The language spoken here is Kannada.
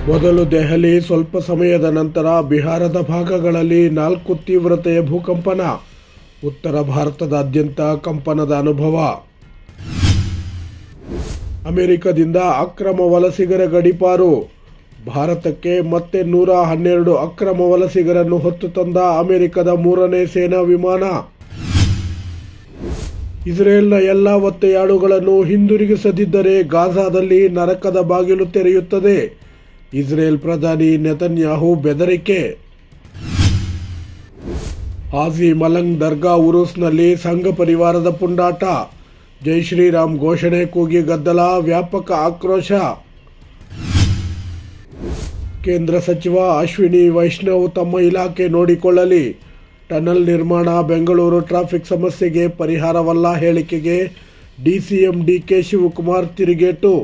ಮೊದಲು ದೆಹಲಿ, ಸ್ವಲ್ಪ ಸಮಯದ ನಂತರ ಬಿಹಾರದ ಭಾಗಗಳಲ್ಲಿ 4 ತೀವ್ರತೆಯ ಭೂಕಂಪನ. ಉತ್ತರ ಭಾರತದಾದ್ಯಂತ ಕಂಪನದ ಅನುಭವ. ಅಮೆರಿಕದಿಂದ ಅಕ್ರಮ ವಲಸಿಗರ ಗಡೀಪಾರು. ಭಾರತಕ್ಕೆ ಮತ್ತೆ 112 ಅಕ್ರಮ ವಲಸಿಗರನ್ನು ಹೊತ್ತು ತಂದ ಅಮೆರಿಕದ 3ನೇ ಸೇನಾ ವಿಮಾನ. ಇಸ್ರೇಲ್ನ ಎಲ್ಲ ಒತ್ತೆಯಾಳುಗಳನ್ನು ಹಿಂದಿರುಗಿಸದಿದ್ದರೆ ಗಾಜಾದಲ್ಲಿ ನರಕದ ಬಾಗಿಲು ತೆರೆಯುತ್ತದೆ. ಇಸ್ರೇಲ್ ಪ್ರಧಾನಿ ನೆತನ್ಯಾಹು ಬೆದರಿಕೆ. ಹಾಜಿ ಮಲಂಗ್ ದರ್ಗಾ ಉರೂಸ್ನಲ್ಲಿ ಸಂಘ ಪರಿವಾರದ ಪುಂಡಾಟ. ಜೈ ಶ್ರೀರಾಮ್ ಘೋಷಣೆ ಕೂಗಿ ಗದ್ದಲ, ವ್ಯಾಪಕ ಆಕ್ರೋಶ. ಕೇಂದ್ರ ಸಚಿವ ಅಶ್ವಿನಿ ವೈಷ್ಣವ್ ತಮ್ಮ ಇಲಾಖೆ ನೋಡಿಕೊಳ್ಳಲಿ. ಟನಲ್ ನಿರ್ಮಾಣ ಬೆಂಗಳೂರು ಟ್ರಾಫಿಕ್ ಸಮಸ್ಯೆಗೆ ಪರಿಹಾರವಲ್ಲ ಹೇಳಿಕೆಗೆ ಡಿಸಿಎಂ ಡಿಕೆ ಶಿವಕುಮಾರ್ ತಿರುಗೇಟು.